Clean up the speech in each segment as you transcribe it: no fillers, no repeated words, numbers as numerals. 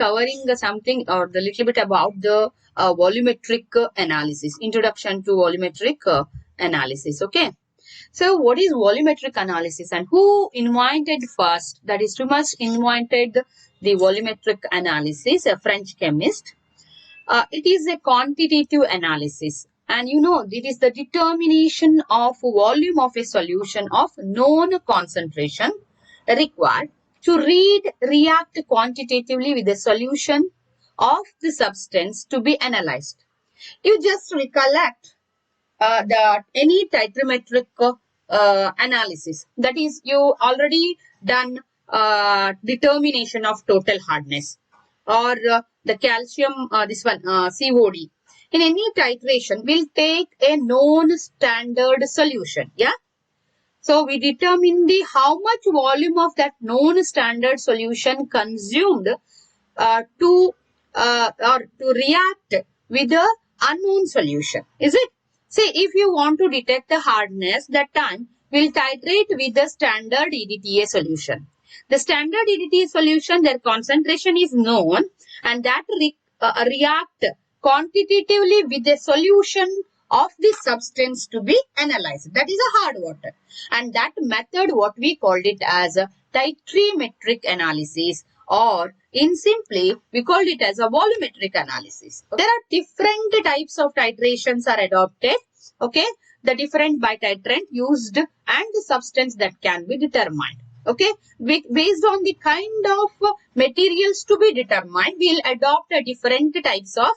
covering something or the little bit about the volumetric analysis, introduction to volumetric analysis. Okay. So what is volumetric analysis and who invented first? That is, Thomas invented the volumetric analysis, a French chemist. It is a quantitative analysis, and you know it is the determination of volume of a solution of known concentration required to react quantitatively with the solution of the substance to be analyzed. You just recollect any titrimetric analysis. That is, you already done determination of total hardness, or the calcium, this one, COD. In any titration, we'll take a known standard solution. Yeah. So we determine the how much volume of that known standard solution consumed to react with the unknown solution. Is it? Say, if you want to detect the hardness, that time we'll titrate with the standard EDTA solution. The standard EDTA solution, their concentration is known, and that react quantitatively with the solution of the substance to be analyzed. That is a hard water. And that method, what we called it as a titrimetric analysis, or in simply, we called it as a volumetric analysis. There are different types of titrations are adopted. Okay. The different bititrant used and the substance that can be determined. Okay. Based on the kind of materials to be determined, we'll adopt a different types of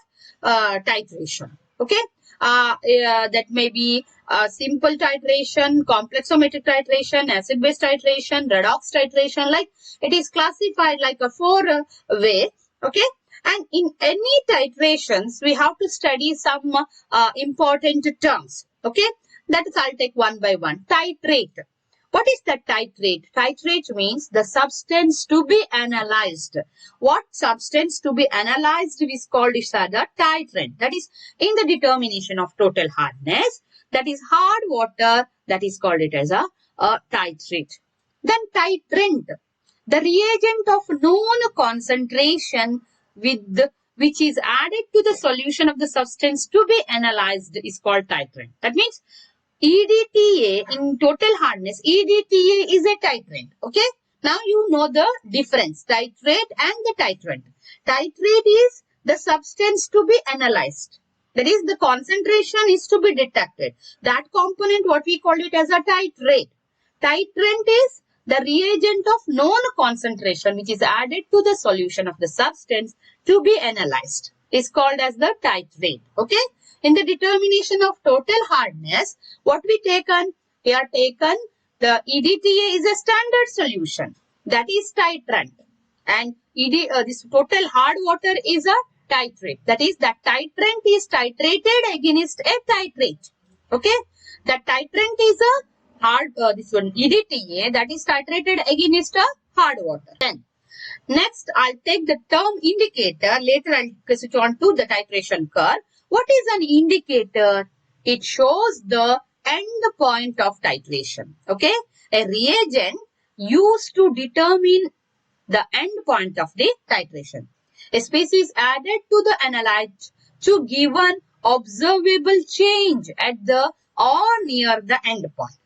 titration. Okay. That may be simple titration, complexometric titration, acid-base titration, redox titration. Like it is classified like a 4-way. Okay. And in any titrations, we have to study some important terms. Okay. That is, I'll take one by one. Titrate. What is the titrate? Titrate means the substance to be analyzed. What substance to be analyzed is called as the titrant. That is, in the determination of total hardness, that is hard water, that is called it as a titrate. Then titrant, the reagent of known concentration which is added to the solution of the substance to be analyzed is called titrant. That means EDTA in total hardness, EDTA is a titrant. Okay. Now you know the difference, titrate and the titrant. Titrate is the substance to be analyzed. That is, the concentration is to be detected. That component, what we call it as a titrate. Titrant is the reagent of known concentration which is added to the solution of the substance to be analyzed is called as the titrate. Okay. In the determination of total hardness, what we taken? We are taken the EDTA is a standard solution. That is titrant. And this total hard water is a titrate. That is, that titrant is titrated against a titrate. Okay. That titrant is a hard, this one EDTA, that is titrated against a hard water. Then, next, I'll take the term indicator. Later, I'll switch on to the titration curve. What is an indicator? It shows the end point of titration. Okay. A reagent used to determine the end point of the titration. A species added to the analyte to give an observable change at the or near the end point.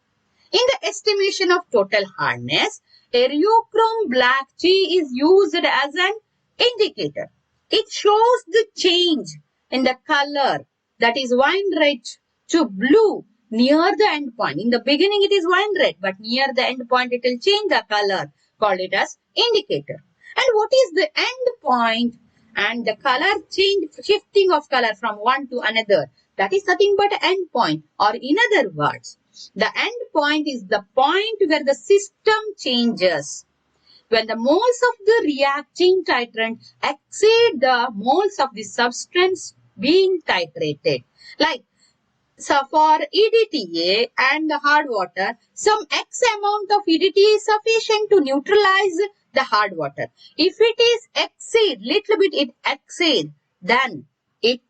In the estimation of total hardness, aerochrome black tea is used as an indicator. It shows the change in the color, that is wine red to blue near the end point. In the beginning it is wine red, but near the end point it will change the color, called it as indicator. And what is the end point? And the color change, shifting of color from one to another, that is nothing but end point, or in other words, the end point is the point where the system changes. When the moles of the reacting titrant exceed the moles of the substance being titrated. Like, so for EDTA and the hard water, some X amount of EDTA is sufficient to neutralize the hard water. If it is exceed, little bit it exceed, then it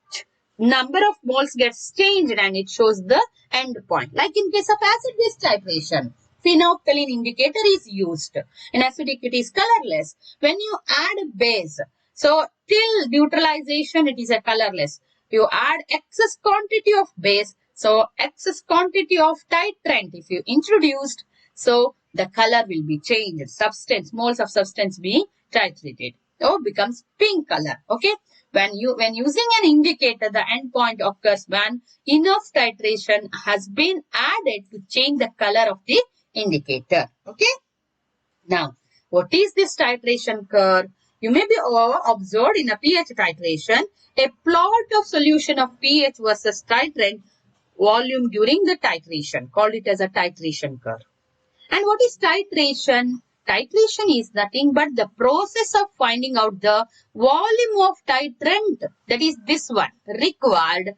number of moles gets changed and it shows the end point. Like in case of acid-base titration, phenolphthalein indicator is used. In acidic, it is colorless. When you add base, So till neutralization, it is a colorless. You add excess quantity of base, so excess quantity of titrant if you introduced, so the color will be changed. Substance, moles of substance being titrated, so becomes pink color. Okay. When using an indicator, the endpoint occurs when enough titration has been added to change the color of the indicator. Okay. Now, what is this titration curve? You may be observed in a pH titration, a plot of solution of pH versus titrant volume during the titration, called it as a titration curve. And what is titration? Titration is nothing but the process of finding out the volume of titrant, that is this one, required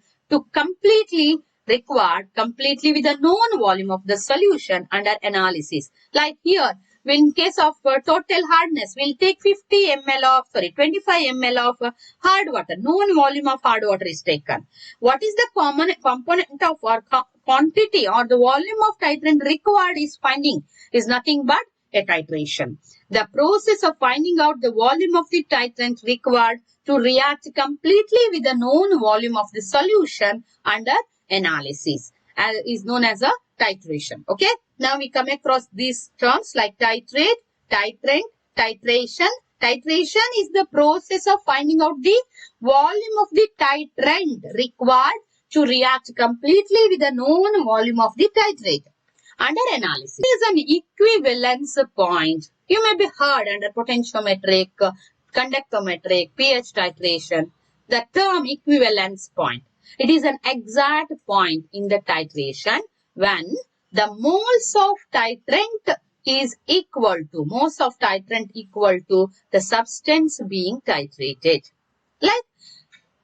completely with the known volume of the solution under analysis. Like here, in case of total hardness, we'll take 25 ml of hard water. Known volume of hard water is taken. What is the common component of or quantity or the volume of titrant required is nothing but a titration. The process of finding out the volume of the titrant required to react completely with the known volume of the solution under analysis is known as a titration. Okay. Now we come across these terms like titrate, titrant, titration. Titration is the process of finding out the volume of the titrant required to react completely with the known volume of the titrate under analysis. It is an equivalence point. You may be heard under potentiometric, conductometric, pH titration, the term equivalence point. It is an exact point in the titration when the moles of titrant is equal to the substance being titrated. Like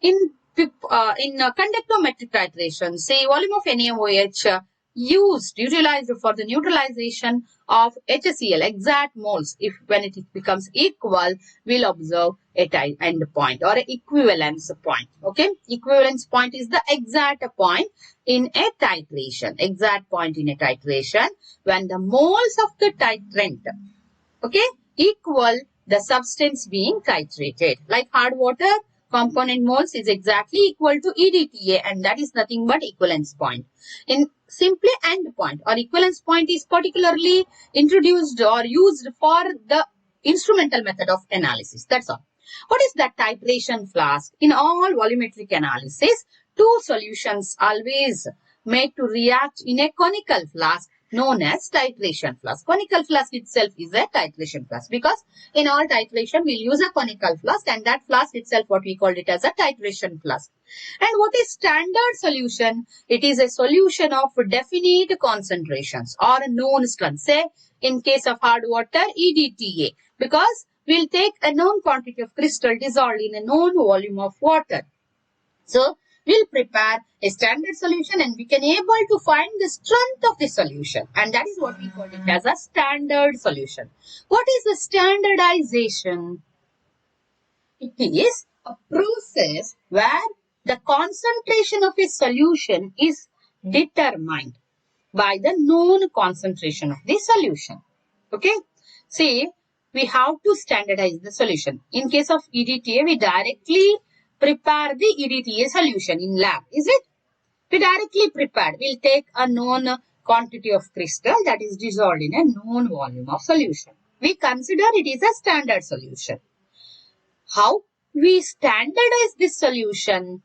in conductometric titration, say volume of NaOH utilized for the neutralization of HCl, exact moles, when it becomes equal, we'll observe a end point or an equivalence point. Okay, equivalence point is the exact point in a titration. Exact point in a titration when the moles of the titrant, okay, equal the substance being titrated. Like hard water, component moles is exactly equal to EDTA, and that is nothing but equivalence point. In simply end point or equivalence point is particularly introduced or used for the instrumental method of analysis. That's all. What is that titration flask? In all volumetric analysis, two solutions always made to react in a conical flask known as titration flask. Conical flask itself is a titration flask because in all titration we'll use a conical flask, and that flask itself what we called it as a titration flask. And what is standard solution? It is a solution of definite concentrations or known strength. Say in case of hard water, EDTA, because we'll take a known quantity of crystal dissolved in a known volume of water. So we'll prepare a standard solution and we can able to find the strength of the solution, and that is what we call it as a standard solution. What is the standardization? It is a process where the concentration of a solution is determined by the known concentration of the solution. Okay. See, we have to standardize the solution. In case of EDTA, we directly prepare the EDTA solution in lab. Is it? We directly prepared. We'll take a known quantity of crystal that is dissolved in a known volume of solution. We consider it is a standard solution. How we standardize this solution?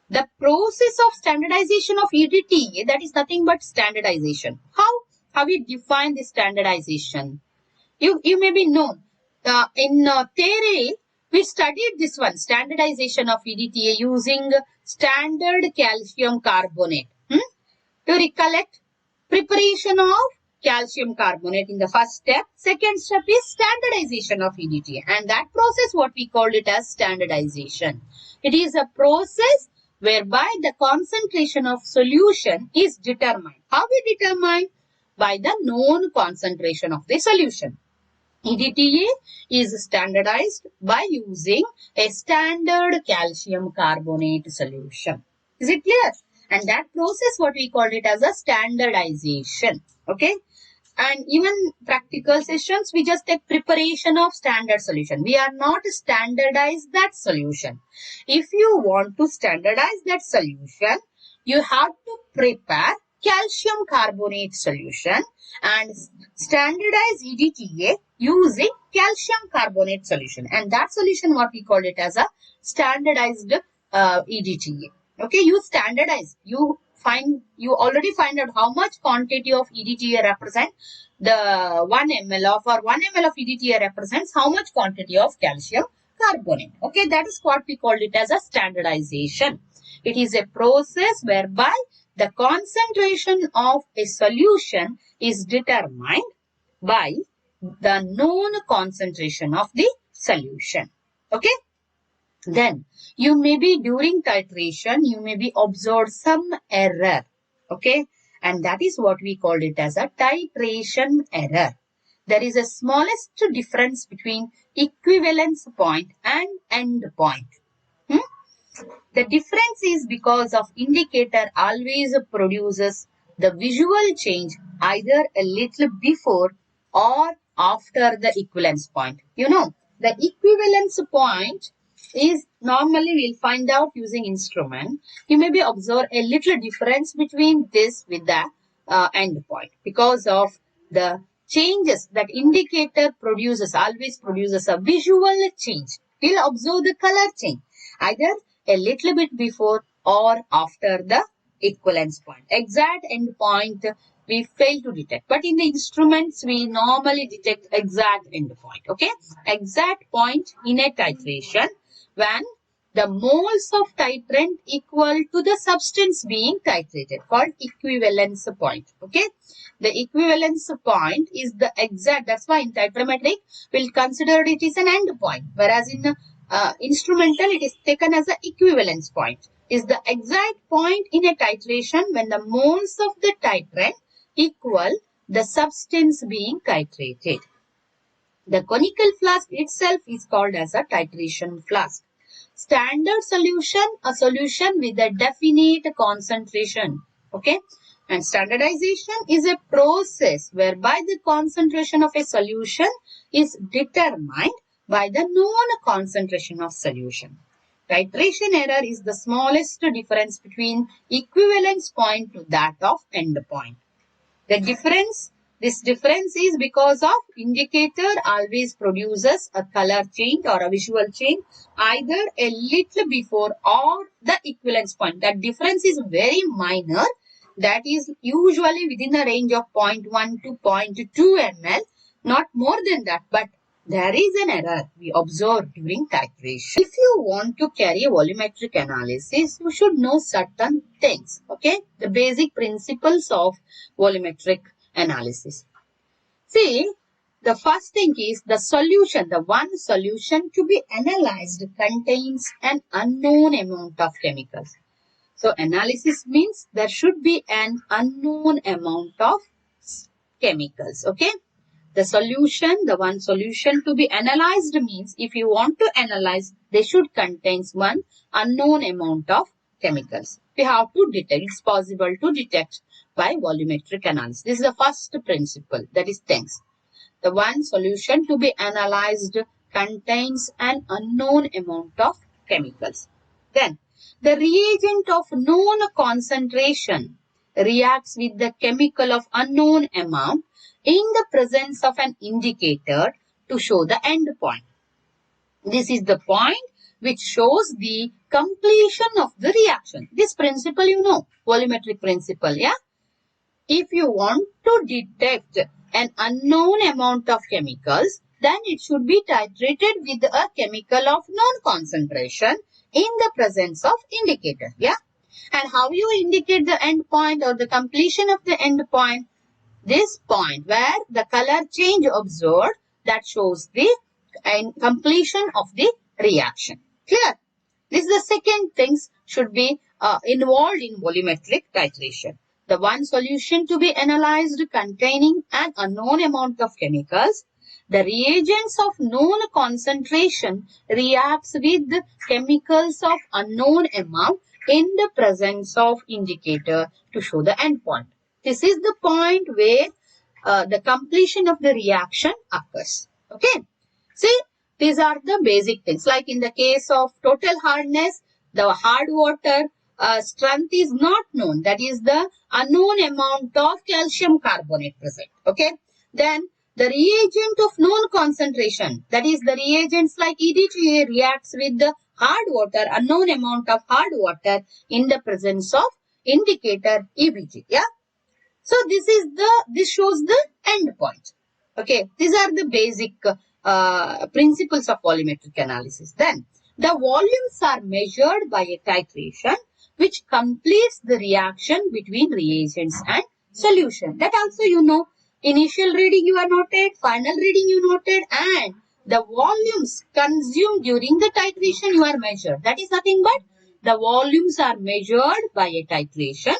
The process of standardization of EDTA, that is nothing but standardization. How we define the standardization? You may be known. In theory, we studied this one, standardization of EDTA using standard calcium carbonate. To recollect, preparation of calcium carbonate in the first step. Second step is standardization of EDTA, and that process what we called it as standardization. It is a process whereby the concentration of solution is determined. How we determine? By the known concentration of the solution. EDTA is standardized by using a standard calcium carbonate solution. Is it clear? And that process what we called it as a standardization. Okay. And even practical sessions, we just take preparation of standard solution. We are not standardize that solution. If you want to standardize that solution, you have to prepare calcium carbonate solution and standardize EDTA using calcium carbonate solution. And that solution, what we call it as a standardized EDTA. Okay, you standardize. You already find out how much quantity of EDTA represent the 1 ml of, or 1 ml of EDTA represents how much quantity of calcium carbonate. Okay, that is what we called it as a standardization. It is a process whereby the concentration of a solution is determined by the known concentration of the solution. Okay. Then you may be during titration, you may be observed some error. Okay. And that is what we called it as a titration error. There is a smallest difference between equivalence point and end point. The difference is because of indicator always produces the visual change either a little before or after the equivalence point. You know, the equivalence point is normally we'll find out using instrument. You may be observe a little difference between this with the end point because of the changes that indicator always produces a visual change. We'll observe the color change either a little bit before or after the equivalence point. Exact end point we fail to detect. But in the instruments, we normally detect exact end point. Okay. Exact point in a titration when the moles of titrant equal to the substance being titrated, called equivalence point. Okay. The equivalence point is the exact. That's why in titrimetric, we'll consider it is an end point. Whereas in instrumental, it is taken as an equivalence point. Is the exact point in a titration when the moles of the titrant equal the substance being titrated. The conical flask itself is called as a titration flask. Standard solution, a solution with a definite concentration. Okay. And standardization is a process whereby the concentration of a solution is determined by the known concentration of solution. Titration error is the smallest difference between equivalence point to that of end point. This difference is because of indicator always produces a color change or a visual change either a little before or the equivalence point. That difference is very minor. That is usually within a range of 0.1 to 0.2 ml, not more than that. But there is an error we observe during titration. If you want to carry a volumetric analysis, you should know certain things. Okay, the basic principles of volumetric analysis. See, the first thing is the solution. The one solution to be analyzed contains an unknown amount of chemicals. So, analysis means there should be an unknown amount of chemicals. Okay. The one solution to be analyzed means if you want to analyze, they should contain one unknown amount of chemicals. We have to detect. It's possible to detect by volumetric analysis. This is the first principle, that is things. The one solution to be analyzed contains an unknown amount of chemicals. Then, the reagent of known concentration reacts with the chemical of unknown amount in the presence of an indicator to show the end point. This is the point which shows the completion of the reaction. This principle you know, volumetric principle, yeah? If you want to detect an unknown amount of chemicals, then it should be titrated with a chemical of known concentration in the presence of indicator, yeah? And how you indicate the end point or the completion of the end point? This point where the color change observed, that shows the completion of the reaction. Clear? This is the second things should be involved in volumetric titration. The one solution to be analyzed containing an unknown amount of chemicals. The reagents of known concentration reacts with the chemicals of unknown amount in the presence of indicator to show the end point. This is the point where the completion of the reaction occurs. Okay. See, these are the basic things. Like in the case of total hardness, the hard water strength is not known. That is the unknown amount of calcium carbonate present. Okay. Then the reagent of known concentration, that is the reagents like EDTA reacts with the hard water, unknown amount of hard water in the presence of indicator EBG. Yeah. So this shows the end point. Okay, these are the basic principles of volumetric analysis. Then the volumes are measured by a titration which completes the reaction between reagents and solution. That also you know. Initial reading you are noted, final reading you noted, and the volumes consumed during the titration you are measured. That is nothing but the volumes are measured by a titration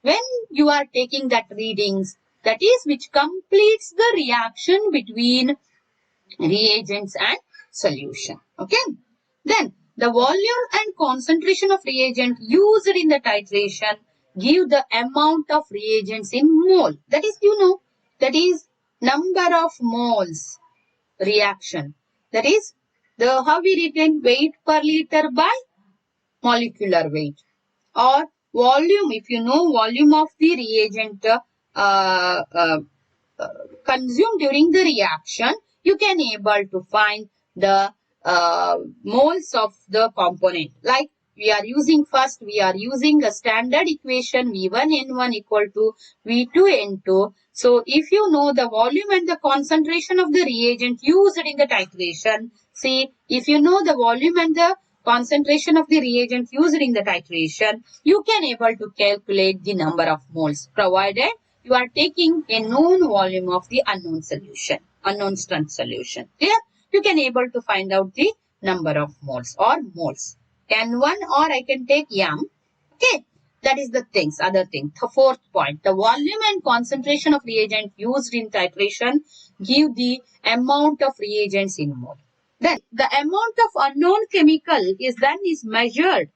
when you are taking that readings, that is which completes the reaction between reagents and solution. Okay. Then the volume and concentration of reagent used in the titration give the amount of reagents in mole. That is, you know, that is number of moles reaction. That is the how we written weight per liter by molecular weight, or volume, if you know volume of the reagent consumed during the reaction, you can able to find the moles of the component. Like we are using a standard equation V1N1 equal to V2N2. So if you know the volume and the concentration of the reagent used in the titration, see, if you know the volume and the concentration of the reagent used in the titration, you can able to calculate the number of moles, provided you are taking a known volume of the unknown solution, unknown strength solution. Clear? You can able to find out the number of moles or moles. N1 or I can take M. Okay. That is the things, other thing. The fourth point, the volume and concentration of reagent used in titration give the amount of reagents in mole. Then the amount of unknown chemical is measured.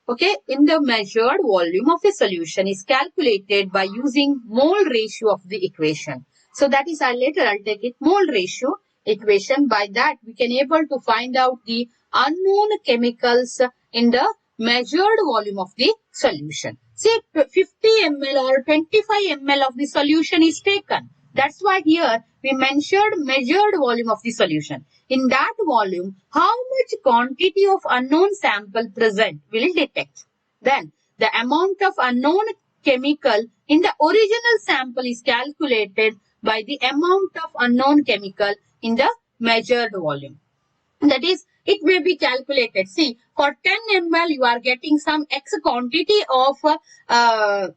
Okay, in the measured volume of a solution is calculated by using mole ratio of the equation. So that is later I'll take it mole ratio equation. By that we can able to find out the unknown chemicals in the measured volume of the solution. Say 50 ml or 25 ml of the solution is taken. That's why here we measured volume of the solution. In that volume, how much quantity of unknown sample present will detect. Then the amount of unknown chemical in the original sample is calculated by the amount of unknown chemical in the measured volume. That is, it may be calculated. See, for 10 ml, you are getting some X quantity of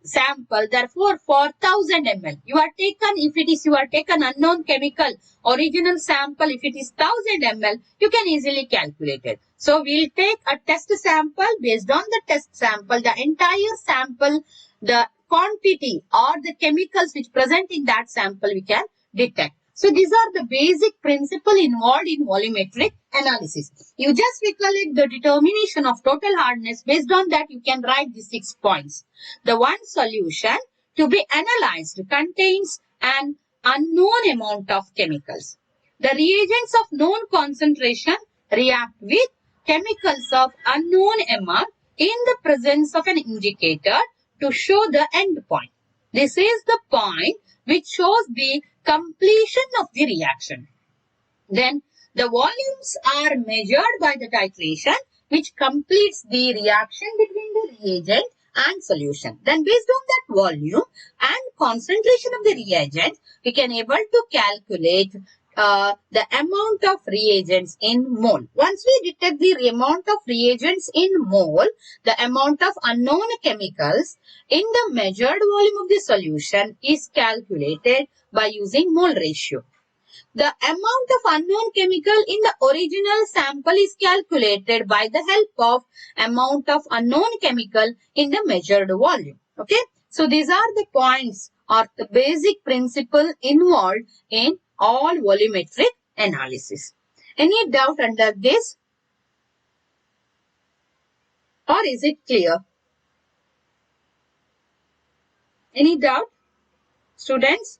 sample. Therefore, for 1000 ml, you are taken unknown chemical, original sample, if it is 1000 ml, you can easily calculate it. So, we'll take a test sample. Based on the test sample, the entire sample, the quantity or the chemicals which present in that sample, we can detect. So these are the basic principle involved in volumetric analysis. You just recollect the determination of total hardness. Based on that, you can write the 6 points. The one solution to be analyzed contains an unknown amount of chemicals. The reagents of known concentration react with chemicals of unknown amount in the presence of an indicator to show the end point. This is the point which shows the completion of the reaction. Then the volumes are measured by the titration which completes the reaction between the reagent and solution. Then based on that volume and concentration of the reagent, we can able to calculate the amount of reagents in mole. Once we detect the amount of reagents in mole, the amount of unknown chemicals in the measured volume of the solution is calculated by using mole ratio. The amount of unknown chemical in the original sample is calculated by the help of amount of unknown chemical in the measured volume. Okay. So these are the points or the basic principle involved in all volumetric analysis. Any doubt under this? Or is it clear? Any doubt, students?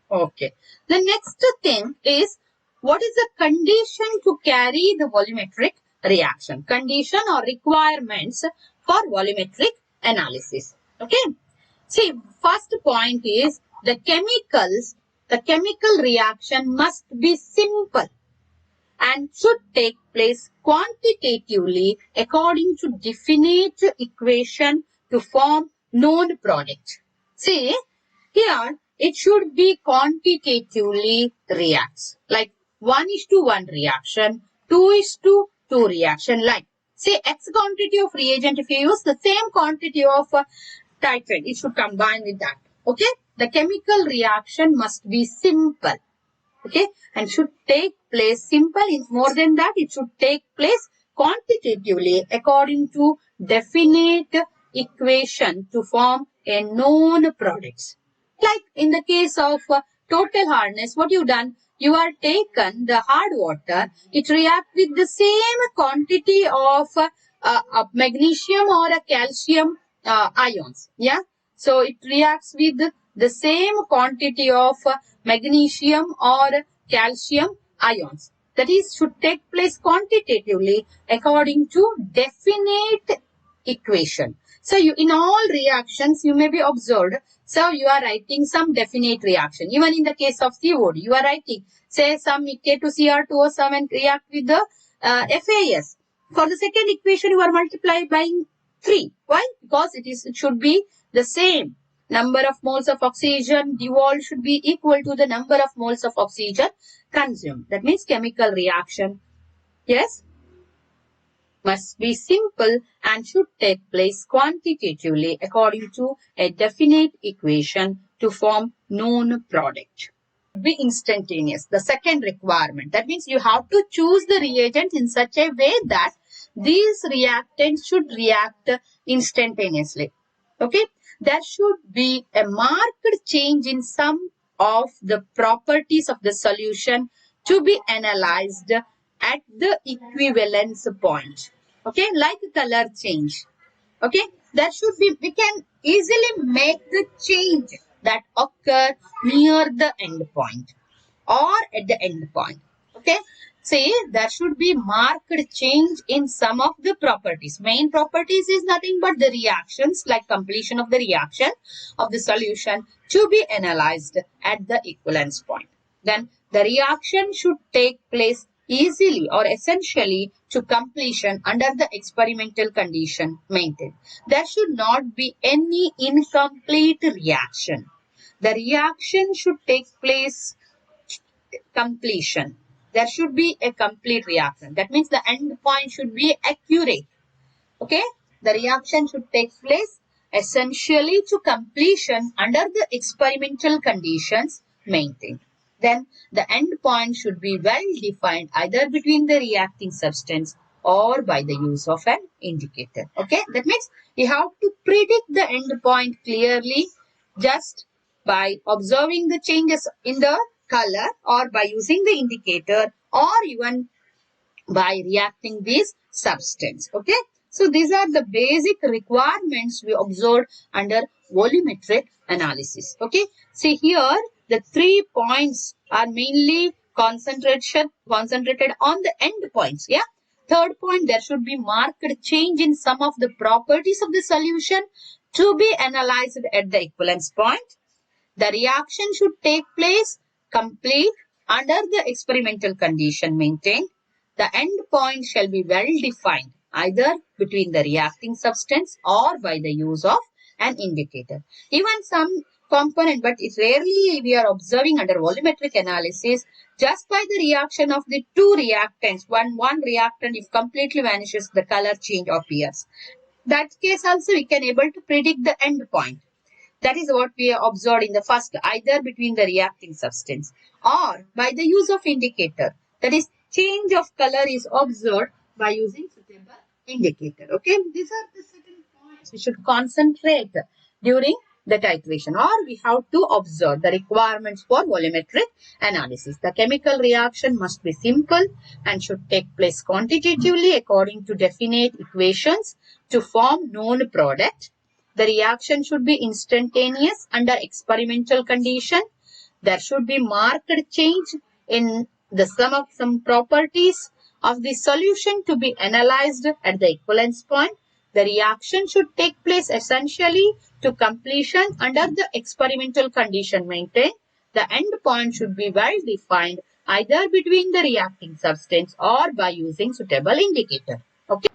Okay. The next thing is, what is the condition to carry the volumetric reaction? Condition or requirements for volumetric analysis. Okay. See, first point is the chemical reaction must be simple and should take place quantitatively according to definite equation to form known product. See, here it should be quantitatively reacts, like 1:1 reaction, 2:2 reaction, like say X quantity of reagent. If you use the same quantity of titrate, it should combine with that. Okay, the chemical reaction must be simple. Okay, and should take place simple. Is more than that, it should take place quantitatively according to definite equation to form a known products. Like in the case of total hardness, what you done? You are taken the hard water, it reacts with the same quantity of magnesium or a calcium ions. Yeah, so it reacts with the same quantity of magnesium or calcium ions. That is, should take place quantitatively according to definite equation. So you, in all reactions, you may be observed. So you are writing some definite reaction. Even in the case of COD, you are writing, say, some K2Cr2O7 react with the FAS. For the second equation, you are multiplying by 3. Why? Because it should be the same. Number of moles of oxygen devolved should be equal to the number of moles of oxygen consumed. That means chemical reaction, yes, must be simple and should take place quantitatively according to a definite equation to form known product. Be instantaneous. The second requirement. That means you have to choose the reagent in such a way that these reactants should react instantaneously. Okay. There should be a marked change in some of the properties of the solution to be analyzed at the equivalence point. Okay, like color change. Okay, that should be, we can easily make the change that occur near the end point or at the end point. Okay, say there should be marked change in some of the properties. Main properties is nothing but the reactions, like completion of the reaction of the solution to be analyzed at the equivalence point. Then the reaction should take place easily or essentially to completion under the experimental condition maintained. There should not be any incomplete reaction. The reaction should take place completion. There should be a complete reaction. That means the end point should be accurate. Okay, the reaction should take place essentially to completion under the experimental conditions maintained. Then the end point should be well defined either between the reacting substance or by the use of an indicator. Okay, that means you have to predict the end point clearly just by observing the changes in the color or by using the indicator or even by reacting this substance. Okay, so these are the basic requirements we observed under volumetric analysis. Okay, see here the 3 points are mainly concentrated on the end points. Yeah, third point, there should be marked change in some of the properties of the solution to be analyzed at the equivalence point. The reaction should take place complete under the experimental condition maintained. The end point shall be well defined either between the reacting substance or by the use of an indicator. Even some component, but it's rarely we are observing under volumetric analysis, just by the reaction of the two reactants, one reactant, if completely vanishes, the color change appears. That case also we can able to predict the end point. That is what we observed in the first, either between the reacting substance or by the use of indicator. That is, change of color is observed by using suitable indicator. Okay, these are the certain points we should concentrate during the titration, or we have to observe the requirements for volumetric analysis. The chemical reaction must be simple and should take place quantitatively according to definite equations to form known product. The reaction should be instantaneous under experimental condition. There should be marked change in the sum of some properties of the solution to be analyzed at the equivalence point. The reaction should take place essentially to completion under the experimental condition maintained. The end point should be well defined either between the reacting substance or by using suitable indicator. Okay.